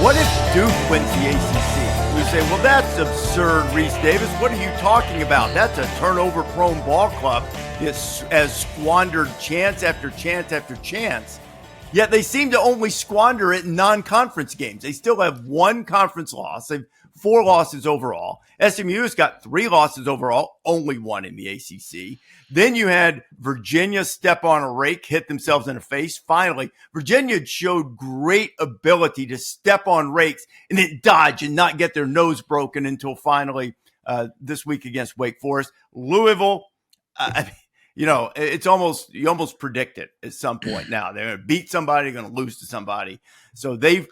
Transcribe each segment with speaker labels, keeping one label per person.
Speaker 1: What if Duke wins the ACC? We say, well, that's absurd, Rece Davis. What are you talking about? That's a turnover-prone ball club that has squandered chance after chance after chance. Yet they seem to only squander it in non-conference games. They still have one conference loss. They've 4 losses overall. SMU has got 3 losses overall, only 1 in the ACC. Then you had Virginia step on a rake, hit themselves in the face. Finally, Virginia showed great ability to step on rakes and then dodge and not get their nose broken until finally this week against Wake Forest. Louisville, it's almost, you almost predict it at some point. Now they're going to beat somebody, going to lose to somebody. So they've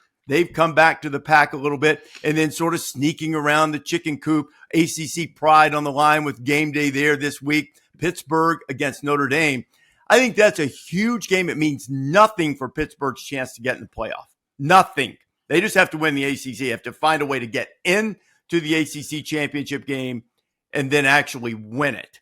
Speaker 1: come back to the pack a little bit and then sort of sneaking around the chicken coop. ACC pride on the line with game day there this week. Pittsburgh against Notre Dame. I think that's a huge game. It means nothing for Pittsburgh's chance to get in the playoff. Nothing. They just have to win the ACC. They have to find a way to get into the ACC championship game and then actually win it.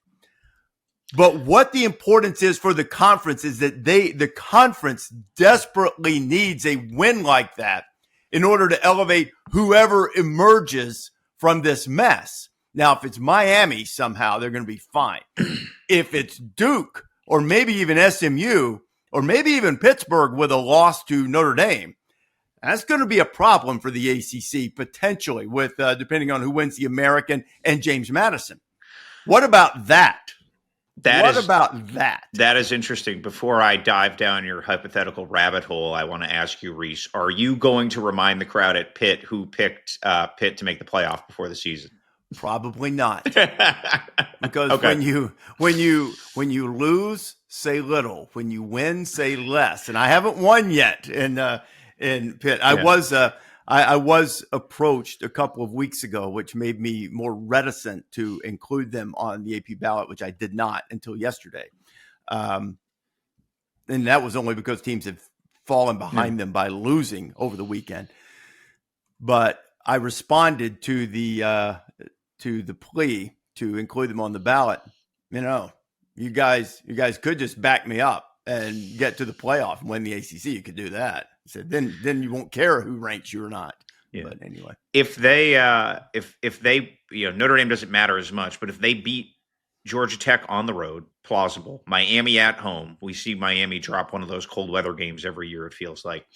Speaker 1: But what the importance is for the conference is that the conference desperately needs a win like that in order to elevate whoever emerges from this mess. Now, if it's Miami, somehow they're going to be fine. If it's Duke or maybe even SMU or maybe even Pittsburgh with a loss to Notre Dame, that's going to be a problem for the ACC potentially with depending on who wins the American and James Madison. What about that? That is interesting. Before I dive down your hypothetical rabbit hole, I want to ask you, Rece, are you going to remind the crowd at Pitt who picked Pitt to make the playoff before the season? Probably not. Because when you lose, say little. When you win, say less. And I haven't won yet in Pitt. Yeah. I was approached a couple of weeks ago, which made me more reticent to include them on the AP ballot, which I did not until yesterday. And that was only because teams have fallen behind them by losing over the weekend. But I responded to the plea to include them on the ballot. You guys could just back me up and get to the playoff and win the ACC. You could do that. I said, then you won't care who ranks you or not. Yeah. But anyway, if they Notre Dame doesn't matter as much, but if they beat Georgia Tech on the road, plausible. Miami at home, we see Miami drop one of those cold weather games every year. It feels like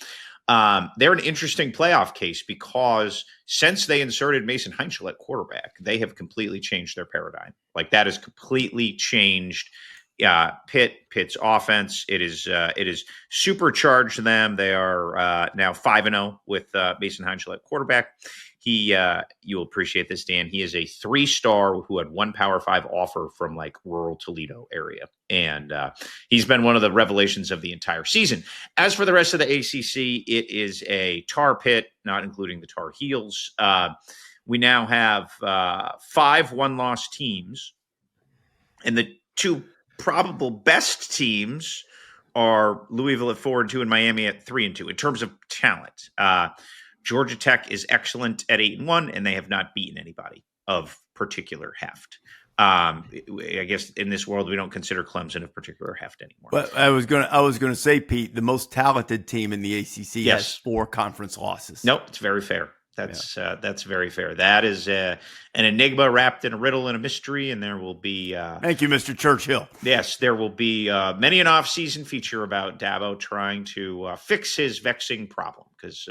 Speaker 1: they're an interesting playoff case because since they inserted Mason Heinschel at quarterback, they have completely changed their paradigm. Like that has completely changed. Pitt's offense. It is supercharged them. They are now 5-0 with Mason Heinschel at quarterback. You'll appreciate this, Dan. He is a 3-star who had 1 Power 5 offer from like rural Toledo area, and he's been one of the revelations of the entire season. As for the rest of the ACC, it is a tar pit, not including the Tar Heels. We now have 5 one-loss teams, and the 2 probable best teams are Louisville at 4-2 and Miami at 3-2 in terms of talent. Georgia Tech is excellent at 8-1, and they have not beaten anybody of particular heft. I guess in this world we don't consider Clemson of particular heft anymore. But I was gonna say, Pete, the most talented team in the ACC has 4 conference losses.
Speaker 2: Nope, it's very fair. That's very fair. That is an enigma wrapped in a riddle and a mystery, and there will be
Speaker 1: thank you, Mr. Churchill.
Speaker 2: Yes, there will be many an off-season feature about Dabo trying to fix his vexing problem because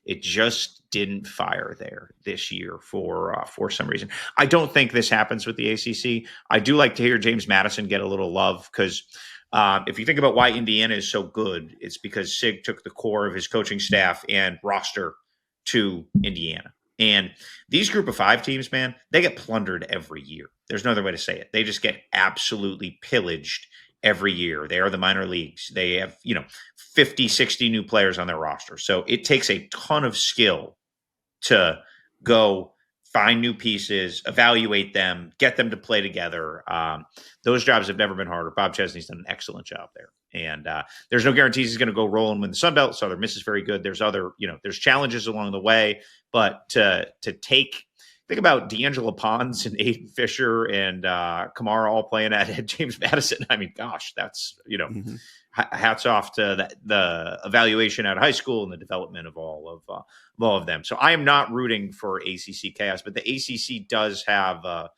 Speaker 2: it just didn't fire there this year for some reason. I don't think this happens with the ACC. I do like to hear James Madison get a little love because if you think about why Indiana is so good, it's because Sig took the core of his coaching staff and roster to Indiana. And these group of 5 teams, man, they get plundered every year. There's no other way to say it. They just get absolutely pillaged every year. They are the minor leagues. They have, 50, 60 new players on their roster. So it takes a ton of skill to go find new pieces, evaluate them, get them to play together. Those jobs have never been harder. Bob Chesney's done an excellent job there. And there's no guarantees he's going to go roll and win the Sun Belt. Southern Miss is very good. There's other, there's challenges along the way, but to take think about D'Angelo Pons and Aiden Fisher and Kamara all playing at James Madison. I mean, gosh, that's, hats off to the evaluation out of high school and the development of all of them. So I am not rooting for ACC chaos, but the ACC does have a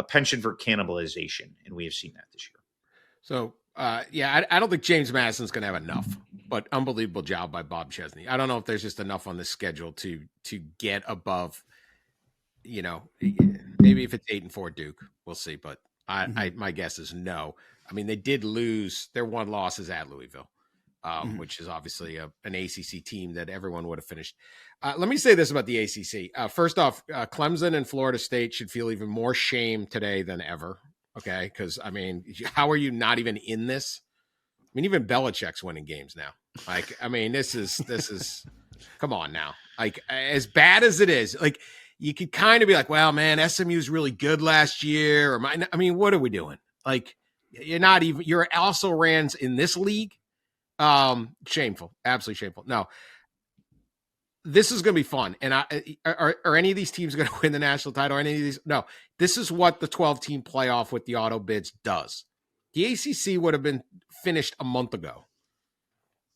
Speaker 2: penchant for cannibalization, and we have seen that this year.
Speaker 3: So, I don't think James Madison's going to have enough, but unbelievable job by Bob Chesney. I don't know if there's just enough on the schedule to get above, maybe if it's 8-4 Duke, we'll see. But my guess is no. I mean, they did lose. Their one loss is at Louisville, which is obviously an ACC team that everyone would have finished. Let me say this about the ACC. First off, Clemson and Florida State should feel even more shame today than ever. Okay, because I mean, how are you not even in this? I mean, even Belichick's winning games now. Like, I mean, this is come on now. Like, as bad as it is, like, you could kind of be like, well, man, SMU's really good last year. I mean, what are we doing? Like, you're also rans in this league. Shameful, absolutely shameful. No, this is going to be fun. And are any of these teams going to win the national title? Or any of these? No, this is what the 12-team playoff with the auto bids does. The ACC would have been finished a month ago.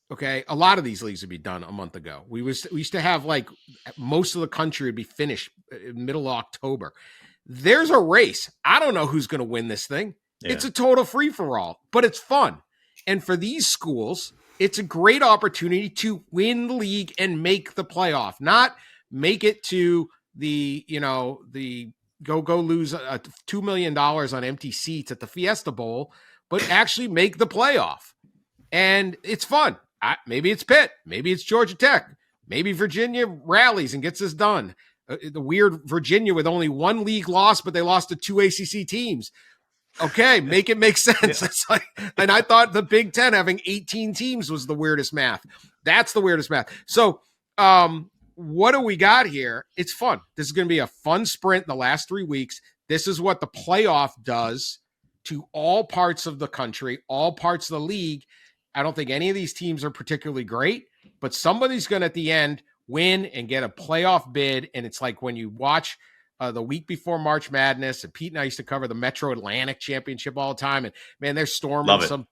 Speaker 3: Okay. A lot of these leagues would be done a month ago. We used to have, like, most of the country would be finished middle of October. There's a race. I don't know who's going to win this thing. Yeah. It's a total free for all, but it's fun. And for these schools, it's a great opportunity to win the league and make the playoff, not make it to the go lose $2 million on empty seats at the Fiesta Bowl, but actually make the playoff. And it's fun. Maybe it's Pitt. Maybe it's Georgia Tech. Maybe Virginia rallies and gets this done. The weird Virginia with only one league loss, but they lost to 2 ACC teams. Okay, make it make sense. Yeah. It's like, and I thought the Big Ten having 18 teams was the weirdest math. That's the weirdest math. So what do we got here? It's fun. This is going to be a fun sprint in the last 3 weeks. This is what the playoff does to all parts of the country, all parts of the league. I don't think any of these teams are particularly great, but somebody's going to, at the end, win and get a playoff bid. And it's like when you watch the week before March Madness, and Pete and I used to cover the Metro Atlantic Championship all the time. And man, they're storming some,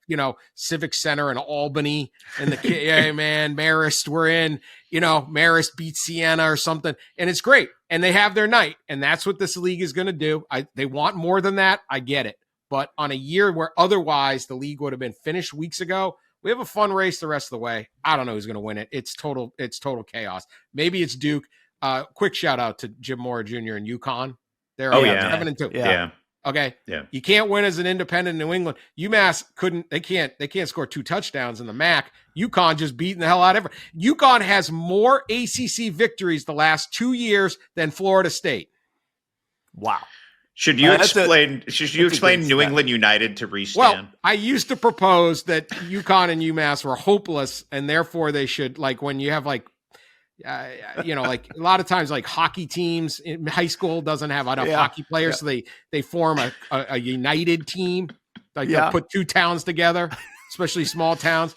Speaker 3: Civic Center in Albany, and yeah, man, Marist, we're in, Marist beats Siena or something. And it's great. And they have their night. And that's what this league is going to do. They want more than that. I get it. But on a year where otherwise the league would have been finished weeks ago, we have a fun race the rest of the way. I don't know who's going to win it. It's total chaos. Maybe it's Duke. Quick shout out to Jim Mora Jr. and Yukon. They're 7-2.
Speaker 2: Yeah.
Speaker 3: Okay.
Speaker 2: Yeah.
Speaker 3: You can't win as an independent in New England. UMass they can't score 2 touchdowns in the MAC. Yukon just beating the hell out of everyone. Yukon has more ACC victories the last 2 years than Florida State.
Speaker 1: Wow.
Speaker 2: Should you explain New England United to Rece?
Speaker 3: Well, I used to propose that Yukon and UMass were hopeless, and therefore they should, like, when you have like like a lot of times, like, hockey teams in high school doesn't have enough hockey players, so they form a united team, like they put 2 towns together, especially small towns.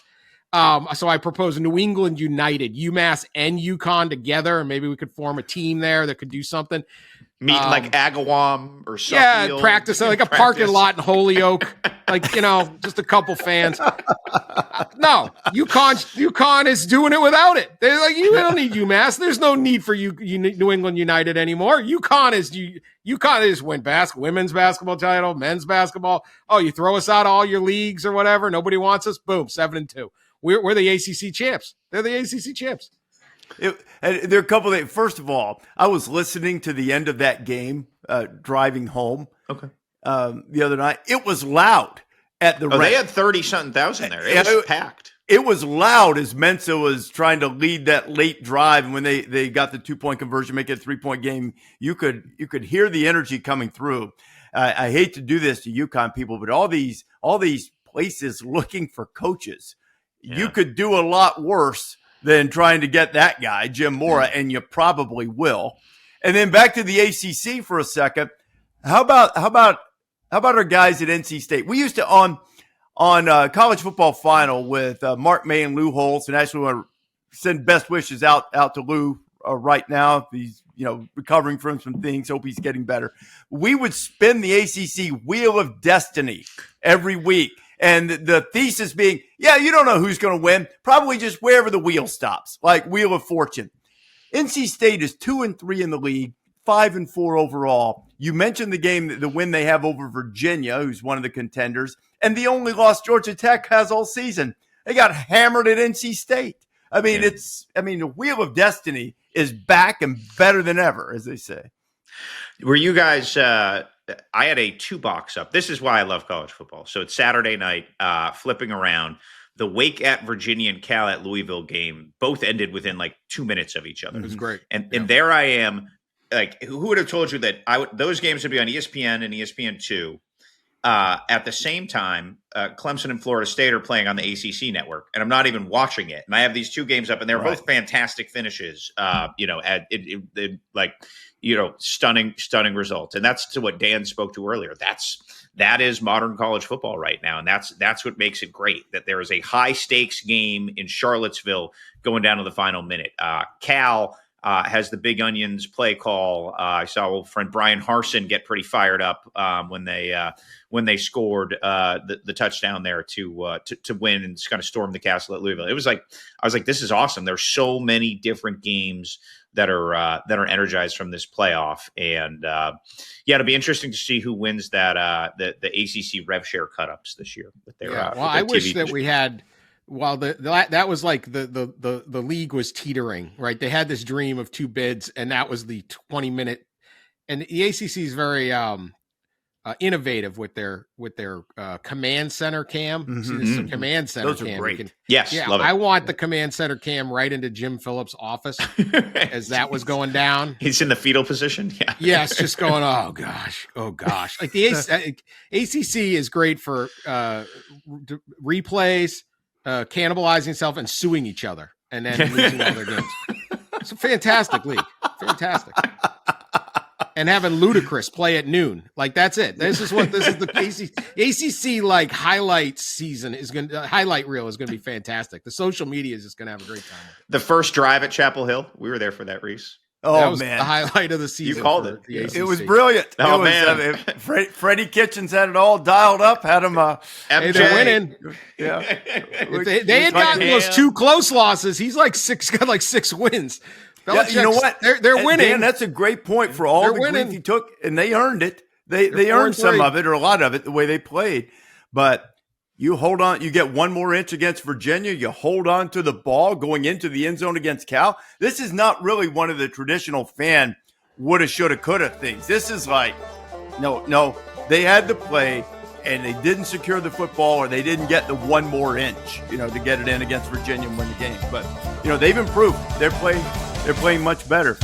Speaker 3: So I propose New England United, UMass and Yukon together, and maybe we could form a team there that could do something.
Speaker 2: Meet like Agawam or something.
Speaker 3: Yeah, practice like a parking lot in Holyoke, like, just a couple fans. No, Yukon is doing it without it. They're like, you don't need UMass. There's no need for New England United anymore. Yukon is win women's basketball title, men's basketball. Oh, you throw us out of all your leagues or whatever. Nobody wants us. Boom, 7-2. We're the ACC champs. They're the ACC champs.
Speaker 1: There are a couple of things. First of all, I was listening to the end of that game driving home.
Speaker 2: Okay.
Speaker 1: The other night. It was loud at the
Speaker 2: They had 30-something thousand there. It was packed.
Speaker 1: It was loud as Mensa was trying to lead that late drive. And when they got the 2-point conversion, make it a 3-point game, you could hear the energy coming through. I hate to do this to UConn people, but all these places looking for coaches, you could do a lot worse than trying to get that guy, Jim Mora, and you probably will. And then back to the ACC for a second. How about our guys at NC State? We used to on College Football Final with Mark May and Lou Holtz, and actually want to send best wishes out to Lou
Speaker 4: right now. He's, recovering from some things. Hope he's getting better. We would spin the ACC Wheel of Destiny every week. And the thesis being, you don't know who's going to win. Probably just wherever the wheel stops, like Wheel of Fortune. NC State is 2-3 in the league, 5-4 overall. You mentioned the win they have over Virginia, who's one of the contenders, and the only loss Georgia Tech has all season. They got hammered at NC State. The Wheel of Destiny is back and better than ever, as they say.
Speaker 2: Were you guys, I had a 2-box up. This is why I love college football. So it's Saturday night, flipping around. The Wake at Virginia and Cal at Louisville game both ended within like 2 minutes of each other.
Speaker 3: It was great.
Speaker 2: And there I am. Like, who would have told you that those games would be on ESPN and ESPN2 at the same time? Clemson and Florida State are playing on the ACC network, and I'm not even watching it. And I have these 2 games up, and they're both fantastic finishes. Stunning results, and that's to what Dan spoke to earlier. That is modern college football right now, and that's what makes it great. That there is a high stakes game in Charlottesville going down to the final minute. Cal has the Big Onions play call. I saw old friend Brian Harsin get pretty fired up when they scored the touchdown there to win and just kind of storm the castle at Louisville. I was like, this is awesome. There's so many different games that are energized from this playoff, and it'll be interesting to see who wins that the ACC rev share cut-ups this year.
Speaker 3: I wish that we had. Well, that was like the league was teetering, right? They had this dream of 2 bids, and that was the 20-minute. And the ACC is very innovative with their command center cam. Mm-hmm. See, this is a command center
Speaker 4: Those
Speaker 3: cam.
Speaker 4: Are great.
Speaker 2: Love it.
Speaker 3: I want the command center cam right into Jim Phillips' office as that was going down.
Speaker 2: He's in the fetal position. Yeah.
Speaker 3: Yes, just going, oh gosh. Like the ACC is great for replays. Cannibalizing itself and suing each other and then losing all their games. It's a fantastic league. Fantastic. And having Ludacris play at noon. Like, that's it. This is the ACC like highlight season highlight reel is going to be fantastic. The social media is just going to have a great time with it.
Speaker 2: The first drive at Chapel Hill, we were there for that, Rece.
Speaker 4: Oh,
Speaker 3: that was
Speaker 4: man.
Speaker 3: The highlight of the season.
Speaker 2: You called it.
Speaker 4: It was brilliant.
Speaker 2: Man.
Speaker 4: Freddie Kitchens had it all dialed up, had him.
Speaker 3: Hey, they're winning.
Speaker 4: Yeah.
Speaker 3: If they had gotten those 2 close losses, he's got 6 wins.
Speaker 4: Yeah, you know what?
Speaker 3: They're winning.
Speaker 4: Dan, that's a great point for all the grief he took, and they earned it. They earned some of it, or a lot of it, the way they played. But you hold on. You get 1 more inch against Virginia. You hold on to the ball going into the end zone against Cal. This is not really one of the traditional fan woulda, shoulda, coulda things. This is like, no. They had the play, and they didn't secure the football, or they didn't get the 1 more inch, to get it in against Virginia and win the game. But they've improved. They're playing much better.